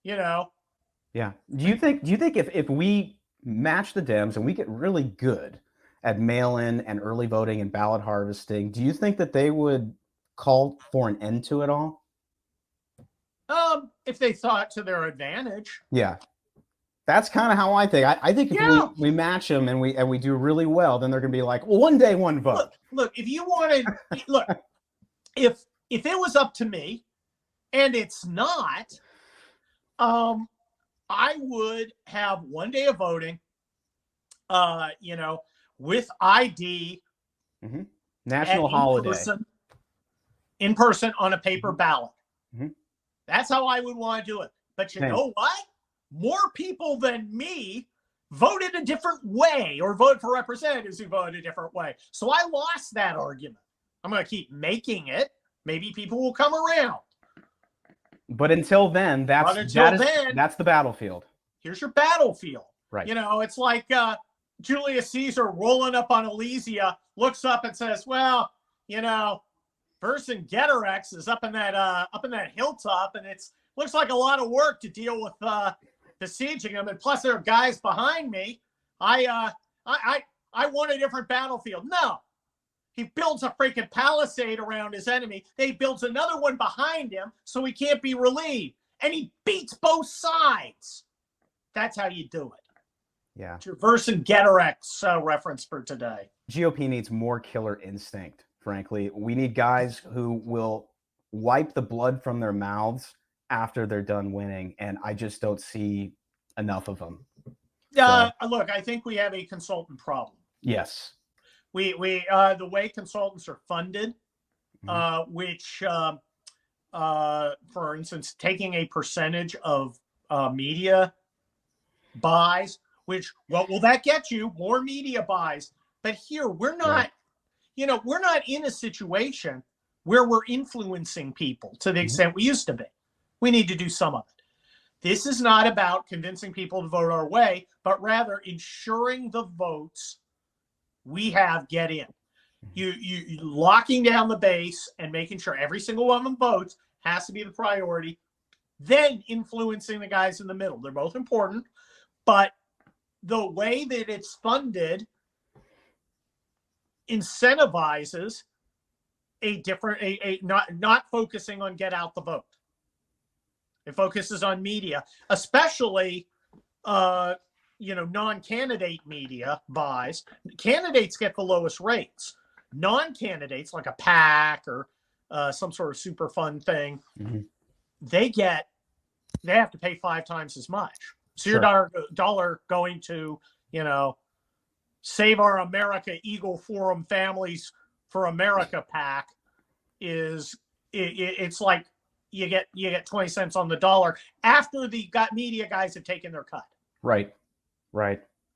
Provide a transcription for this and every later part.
you know. Yeah. Do you think if we match the Dems and we get really good at mail-in and early voting and ballot harvesting, do you think that they would call for an end to it all? If they thought to their advantage. Yeah. That's kind of how I think. I think if Yeah. we match them and we do really well, then they're going to be like, well, one day, one vote. Look, if you wanted, look, if it was up to me, and it's not, I would have one day of voting, with ID, mm-hmm. National holiday, in person on a paper mm-hmm. ballot. Mm-hmm. That's how I would want to do it. But you know what? More people than me voted a different way or voted for representatives who voted a different way. So I lost that argument. I'm going to keep making it. Maybe people will come around. But until then, that's the battlefield. Here's your battlefield. Right. It's like Julius Caesar rolling up on Alesia, looks up and says, well, Vercingetorix is up in that hilltop, and it's looks like a lot of work to deal with besieging them, and plus there are guys behind me. I want a different battlefield. No, he builds a freaking palisade around his enemy. They builds another one behind him so he can't be relieved, and he beats both sides. That's how you do it. Yeah. It's your Vercingetorix reference for today. GOP needs more killer instinct. Frankly, we need guys who will wipe the blood from their mouths after they're done winning, and I just don't see enough of them. Look, I think we have a consultant problem. Yes. We the way consultants are funded, mm-hmm. Which, for instance, taking a percentage of media buys, which, what will that get you? More media buys. But here, we're not, we're not in a situation where we're influencing people to the extent we used to be. We need to do some of it. This is not about convincing people to vote our way, but rather ensuring the votes we have get in. You locking down the base and making sure every single one of them votes has to be the priority. Then influencing the guys in the middle. They're both important, but the way that it's funded incentivizes not focusing on get out the vote. It focuses on media, especially non-candidate media buys. Candidates get the lowest rates. Non-candidates, like a PAC or some sort of super fun thing, mm-hmm. they have to pay 5 times as much. So your dollar going to, Save Our America Eagle Forum Families for America PAC it's like you get 20 cents on the dollar after the media guys have taken their cut. Right.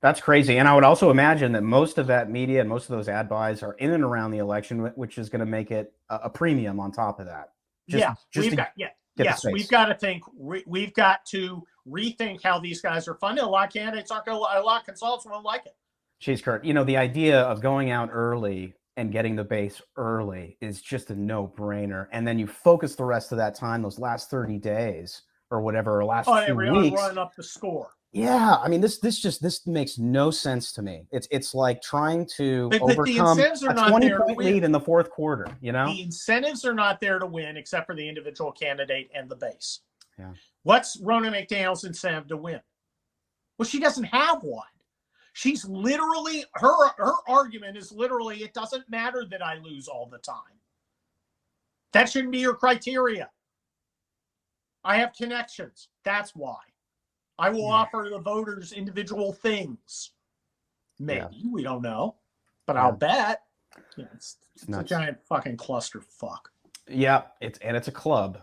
That's crazy. And I would also imagine that most of that media and most of those ad buys are in and around the election, which is going to make it a premium on top of that. We've got to think. We've got to rethink how these guys are funded. A lot of candidates aren't going to. A lot of consultants won't like it. Jeez, Kurt. The idea of going out early and getting the base early is just a no-brainer. And then you focus the rest of that time, those last 30 days or whatever, or last 2 weeks, running up the score. Yeah, I mean, this makes no sense to me. It's like trying to overcome a 20-point lead in the fourth quarter. The incentives are not there to win, except for the individual candidate and the base. Yeah. What's Ronna McDaniel's incentive to win? Well, she doesn't have one. She's literally her argument is literally, it doesn't matter that I lose all the time. That shouldn't be your criteria. I have connections. That's why. I will offer the voters individual things. Maybe. We don't know. But I'll bet. It's a giant fucking clusterfuck. Yeah, it's a club.